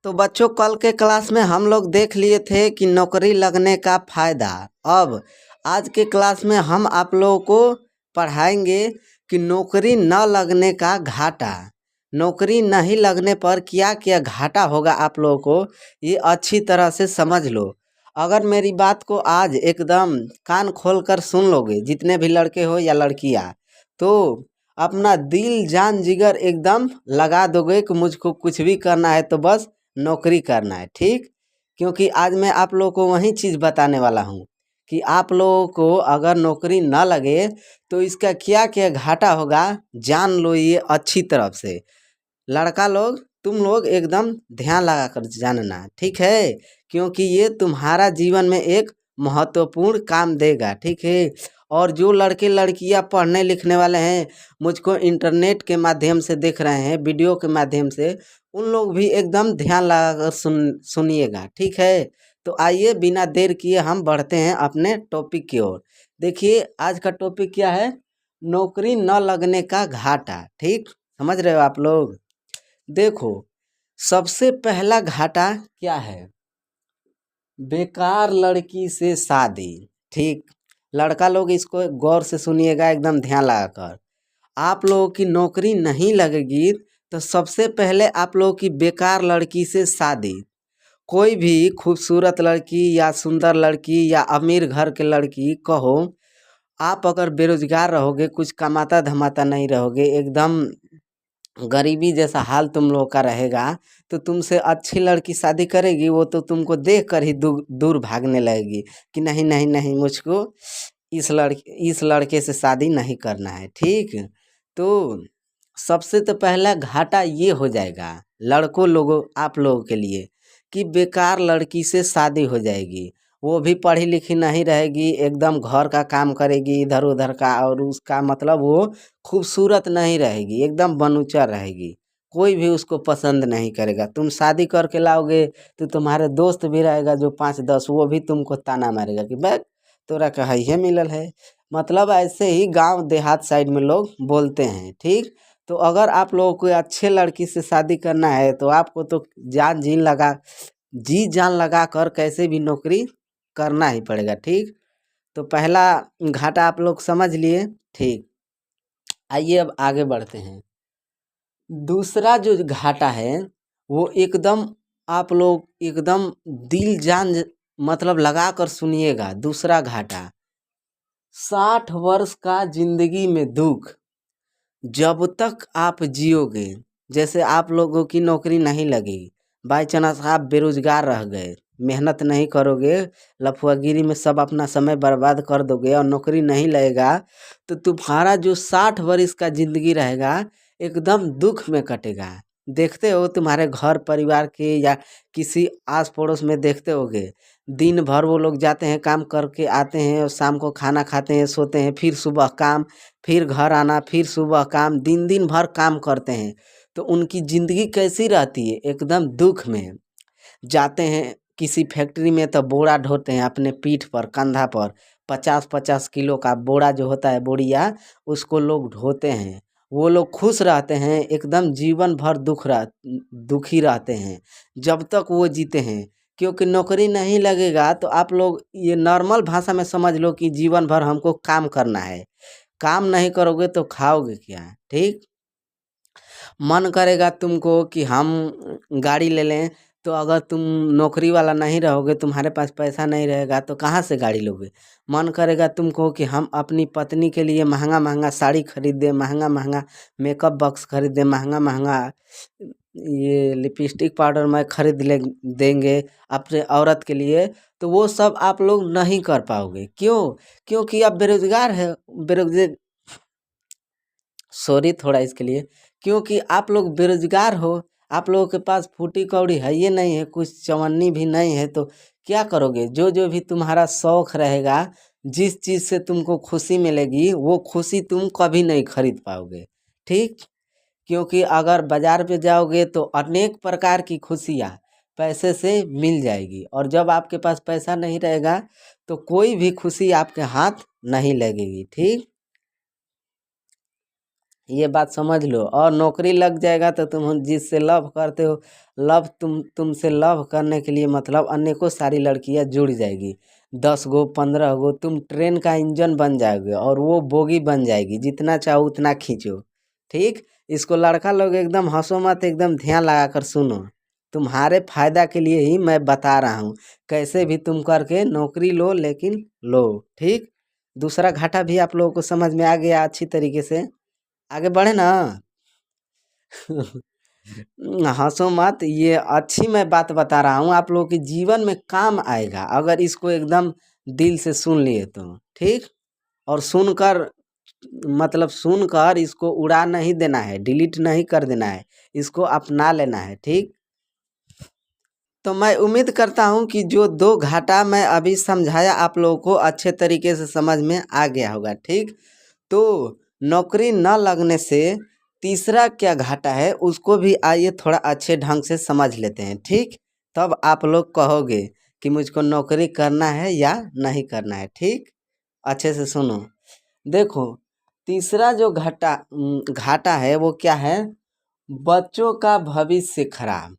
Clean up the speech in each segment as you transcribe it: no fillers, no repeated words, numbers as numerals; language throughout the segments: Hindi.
तो बच्चों, कल के क्लास में हम लोग देख लिए थे कि नौकरी लगने का फायदा। अब आज के क्लास में हम आप लोगों को पढ़ाएंगे कि नौकरी न लगने का घाटा। नौकरी नहीं लगने पर क्या क्या घाटा होगा आप लोगों को, ये अच्छी तरह से समझ लो। अगर मेरी बात को आज एकदम कान खोल कर सुन लोगे, जितने भी लड़के हो या लड़कियां, तो अपना दिल जान जिगर एकदम लगा दोगे कि मुझको कुछ भी करना है तो बस नौकरी करना है। ठीक, क्योंकि आज मैं आप लोगों को वही चीज़ बताने वाला हूँ कि आप लोगों को अगर नौकरी ना लगे तो इसका क्या क्या घाटा होगा, जान लो ये अच्छी तरफ से। लड़का लोग, तुम लोग एकदम ध्यान लगा कर जानना, ठीक है, क्योंकि ये तुम्हारा जीवन में एक महत्वपूर्ण काम देगा। ठीक है। और जो लड़के लड़कियां पढ़ने लिखने वाले हैं, मुझको इंटरनेट के माध्यम से देख रहे हैं, वीडियो के माध्यम से, उन लोग भी एकदम ध्यान लगा कर सुनिएगा। ठीक है। तो आइए बिना देर किए हम बढ़ते हैं अपने टॉपिक की ओर। देखिए आज का टॉपिक क्या है, नौकरी न लगने का घाटा। ठीक, समझ रहे हो आप लोग। देखो, सबसे पहला घाटा क्या है, बेकार लड़की से शादी। ठीक, लड़का लोग इसको गौर से सुनिएगा, एकदम ध्यान लगाकर। आप लोगों की नौकरी नहीं लगेगी तो सबसे पहले आप लोगों की बेकार लड़की से शादी। कोई भी खूबसूरत लड़की या सुंदर लड़की या अमीर घर के लड़की कहो, आप अगर बेरोजगार रहोगे, कुछ कमाता धमाता नहीं रहोगे, एकदम गरीबी जैसा हाल तुम लोगों का रहेगा, तो तुमसे अच्छी लड़की शादी करेगी, वो तो तुमको देख कर ही दूर भागने लगेगी कि नहीं नहीं नहीं, मुझको इस लड़के से शादी नहीं करना है। ठीक, तो सबसे तो पहला घाटा ये हो जाएगा लड़कों लोगों आप लोगों के लिए कि बेकार लड़की से शादी हो जाएगी। वो भी पढ़ी लिखी नहीं रहेगी, एकदम घर का काम करेगी इधर उधर का, और उसका मतलब वो खूबसूरत नहीं रहेगी, एकदम बनूचा रहेगी, कोई भी उसको पसंद नहीं करेगा। तुम शादी करके लाओगे तो तुम्हारे दोस्त भी रहेगा जो 5-10, वो भी तुमको ताना मारेगा कि बैग तोरा कहा है मिलल है। मतलब ऐसे ही गांव देहात साइड में लोग बोलते हैं। ठीक, तो अगर आप लोगों को अच्छे लड़की से शादी करना है तो आपको तो जी जान लगा कर कैसे भी नौकरी करना ही पड़ेगा। ठीक, तो पहला घाटा आप लोग समझ लिए। ठीक, आइए अब आगे बढ़ते हैं। दूसरा जो घाटा है वो एकदम, आप लोग एकदम दिल जान मतलब लगा कर सुनिएगा। दूसरा घाटा, 60 वर्ष का जिंदगी में दुख। जब तक आप जियोगे, जैसे आप लोगों की नौकरी नहीं लगी, बाई चांस आप बेरोजगार रह गए, मेहनत नहीं करोगे, लफुआगिरी में सब अपना समय बर्बाद कर दोगे और नौकरी नहीं लगेगा, तो तुम्हारा जो 60 वर्ष का जिंदगी रहेगा एकदम दुख में कटेगा। देखते हो तुम्हारे घर परिवार के या किसी आस पड़ोस में देखते होगे, दिन भर वो लोग जाते हैं, काम करके आते हैं और शाम को खाना खाते हैं, सोते हैं, फिर सुबह काम, फिर घर आना, फिर सुबह काम, दिन दिन भर काम करते हैं। तो उनकी ज़िंदगी कैसी रहती है, एकदम दुख में। जाते हैं किसी फैक्ट्री में तो बोरा ढोते हैं अपने पीठ पर, कंधा पर, 50-50 किलो का बोरा जो होता है, बोरिया, उसको लोग ढोते हैं। वो लोग खुश रहते हैं, एकदम जीवन भर दुखी रहते हैं जब तक वो जीते हैं। क्योंकि नौकरी नहीं लगेगा तो आप लोग ये नॉर्मल भाषा में समझ लो कि जीवन भर हमको काम करना है। काम नहीं करोगे तो खाओगे क्या। ठीक, मन करेगा तुमको कि हम गाड़ी ले लें, तो अगर तुम नौकरी वाला नहीं रहोगे, तुम्हारे पास पैसा नहीं रहेगा, तो कहाँ से गाड़ी लोगे। मन करेगा तुमको कि हम अपनी पत्नी के लिए महंगा महंगा साड़ी खरीद दें, महंगा महंगा मेकअप बॉक्स खरीद दें, महंगा महंगा ये लिपस्टिक पाउडर मैं खरीद ले देंगे अपने औरत के लिए, तो वो सब आप लोग नहीं कर पाओगे। क्यों? क्योंकि आप बेरोजगार है, बेरोजगार, सॉरी थोड़ा इसके लिए, क्योंकि आप लोग बेरोजगार हो, आप लोगों के पास फूटी कौड़ी है ये नहीं है, कुछ चवन्नी भी नहीं है, तो क्या करोगे। जो जो भी तुम्हारा शौक रहेगा, जिस चीज़ से तुमको खुशी मिलेगी, वो खुशी तुम कभी नहीं खरीद पाओगे। ठीक, क्योंकि अगर बाजार पे जाओगे तो अनेक प्रकार की खुशियाँ पैसे से मिल जाएगी, और जब आपके पास पैसा नहीं रहेगा तो कोई भी खुशी आपके हाथ नहीं लगेगी। ठीक, ये बात समझ लो। और नौकरी लग जाएगा तो तुम जिससे लव करते हो, तुमसे लव करने के लिए मतलब अनेकों सारी लड़कियां जुड़ जाएगी। 10 गो 15 गो तुम ट्रेन का इंजन बन जाओगे और वो बोगी बन जाएगी, जितना चाहो उतना खींचो। ठीक। इसको लड़का लोग एकदम हंसो मत, एकदम ध्यान लगा कर सुनो। तुम्हारे फायदा के लिए ही मैं बता रहा हूँ। कैसे भी तुम करके नौकरी लो, लेकिन लो। ठीक। दूसरा घाटा भी आप लोगों को समझ में आ गया अच्छी तरीके से। आगे बढ़े ना। हंसो मत, ये अच्छी मैं बात बता रहा हूँ, आप लोगों के जीवन में काम आएगा अगर इसको एकदम दिल से सुन लिए तो। ठीक। और सुनकर मतलब सुनकर इसको उड़ा नहीं देना है, डिलीट नहीं कर देना है, इसको अपना लेना है। ठीक। तो मैं उम्मीद करता हूँ कि जो दो घाटा मैं अभी समझाया आप लोगों को अच्छे तरीके से समझ में आ गया होगा। ठीक। तो नौकरी न लगने से तीसरा क्या घाटा है उसको भी आइए थोड़ा अच्छे ढंग से समझ लेते हैं। ठीक। तब आप लोग कहोगे कि मुझको नौकरी करना है या नहीं करना है। ठीक। अच्छे से सुनो। देखो, तीसरा जो घाटा है वो क्या है? बच्चों का भविष्य खराब।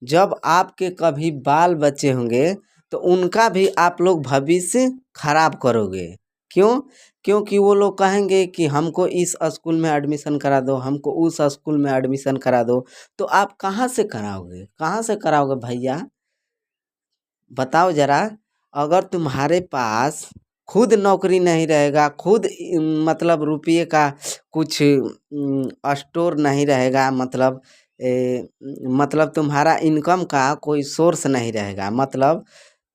जब आपके कभी बाल बच्चे होंगे तो उनका भी आप लोग भविष्य खराब करोगे। क्यों? क्योंकि वो लोग कहेंगे कि हमको इस स्कूल में एडमिशन करा दो, हमको उस स्कूल में एडमिशन करा दो। तो आप कहाँ से कराओगे, कहाँ से कराओगे भैया? बताओ जरा। अगर तुम्हारे पास खुद नौकरी नहीं रहेगा, खुद मतलब रुपये का कुछ स्टोर नहीं रहेगा, मतलब तुम्हारा इनकम का कोई सोर्स नहीं रहेगा, मतलब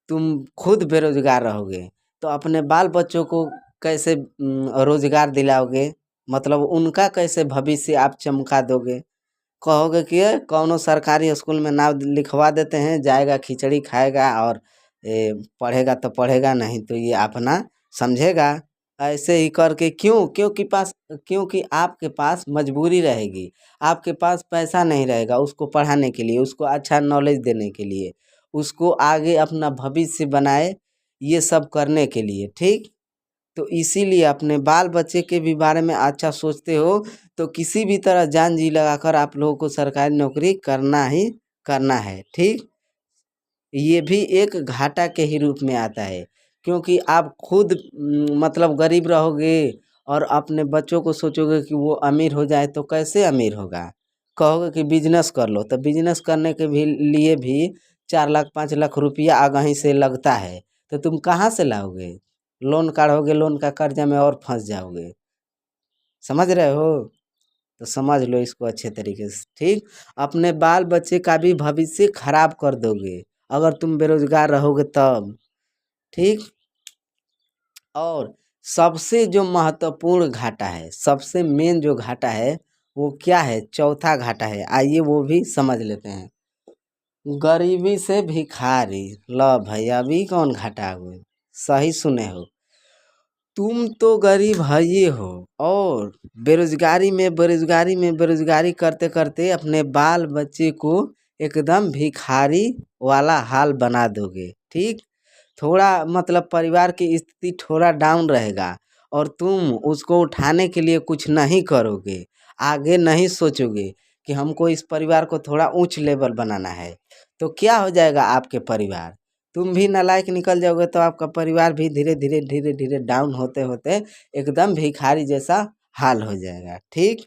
तुम खुद बेरोजगार रहोगे, तो अपने बाल बच्चों को कैसे रोजगार दिलाओगे? मतलब उनका कैसे भविष्य आप चमका दोगे? कहोगे कि कौनो सरकारी स्कूल में नाम लिखवा देते हैं, जाएगा खिचड़ी खाएगा और पढ़ेगा तो पढ़ेगा, नहीं तो ये अपना समझेगा। ऐसे ही करके क्यों? क्योंकि आपके पास मजबूरी रहेगी, आपके पास पैसा नहीं रहेगा उसको पढ़ाने के लिए, उसको अच्छा नॉलेज देने के लिए, उसको आगे अपना भविष्य बनाए, ये सब करने के लिए। ठीक। तो इसीलिए अपने बाल बच्चे के भी बारे में अच्छा सोचते हो तो किसी भी तरह जान जी लगाकर आप लोगों को सरकारी नौकरी करना ही करना है। ठीक। ये भी एक घाटा के ही रूप में आता है, क्योंकि आप खुद मतलब गरीब रहोगे और अपने बच्चों को सोचोगे कि वो अमीर हो जाए, तो कैसे अमीर होगा? कहोगे कि बिजनेस कर लो, तो बिजनेस करने के भी लिए भी 4 लाख 5 लाख रुपया आगाही से लगता है, तो तुम कहाँ से लाओगे? लोन काढ़ोगे, लोन का कर्जा में और फंस जाओगे। समझ रहे हो? तो समझ लो इसको अच्छे तरीके से। ठीक। अपने बाल बच्चे का भी भविष्य खराब कर दोगे अगर तुम बेरोजगार रहोगे तब। ठीक। और सबसे जो महत्वपूर्ण घाटा है, सबसे मेन जो घाटा है वो क्या है? चौथा घाटा है, आइए वो भी समझ लेते हैं। गरीबी से भिखारी। लो भाई, अभी कौन घाटा हुए? सही सुने हो। तुम तो गरीब है ये हो, और बेरोजगारी करते करते अपने बाल बच्चे को एकदम भिखारी वाला हाल बना दोगे। ठीक। थोड़ा मतलब परिवार की स्थिति थोड़ा डाउन रहेगा और तुम उसको उठाने के लिए कुछ नहीं करोगे, आगे नहीं सोचोगे कि हमको इस परिवार को थोड़ा उच्च लेवल बनाना है, तो क्या हो जाएगा आपके परिवार? तुम भी नालायक निकल जाओगे, तो आपका परिवार भी धीरे धीरे डाउन होते होते एकदम भिखारी जैसा हाल हो जाएगा। ठीक।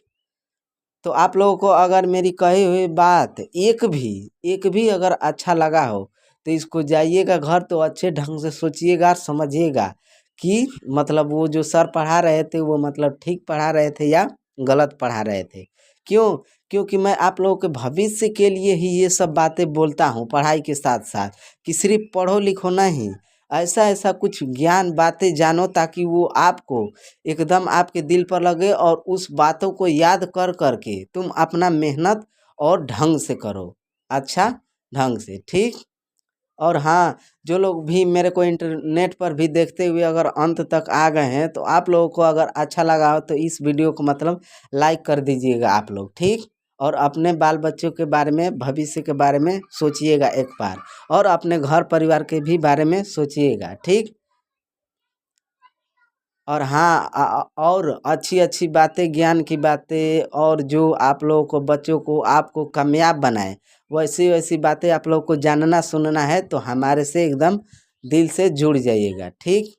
तो आप लोगों को अगर मेरी कही हुई बात एक भी अगर अच्छा लगा हो तो इसको जाइएगा घर तो अच्छे ढंग से सोचिएगा, समझिएगा कि मतलब वो जो सर पढ़ा रहे थे वो मतलब ठीक पढ़ा रहे थे या गलत पढ़ा रहे थे। क्यों? क्योंकि मैं आप लोगों के भविष्य के लिए ही ये सब बातें बोलता हूँ, पढ़ाई के साथ साथ, कि सिर्फ पढ़ो लिखो नहीं, ऐसा ऐसा कुछ ज्ञान बातें जानो ताकि वो आपको एकदम आपके दिल पर लगे और उस बातों को याद कर करके तुम अपना मेहनत और ढंग से करो, अच्छा ढंग से। ठीक। और हाँ, जो लोग भी मेरे को इंटरनेट पर भी देखते हुए अगर अंत तक आ गए हैं, तो आप लोगों को अगर अच्छा लगा हो तो इस वीडियो को मतलब लाइक कर दीजिएगा आप लोग। ठीक। और अपने बाल बच्चों के बारे में, भविष्य के बारे में सोचिएगा एक बार, और अपने घर परिवार के भी बारे में सोचिएगा। ठीक। और हाँ और अच्छी अच्छी बातें, ज्ञान की बातें, और जो आप लोगों को, बच्चों को, आपको कामयाब बनाए, वैसी वैसी बातें आप लोग को जानना सुनना है तो हमारे से एकदम दिल से जुड़ जाइएगा। ठीक।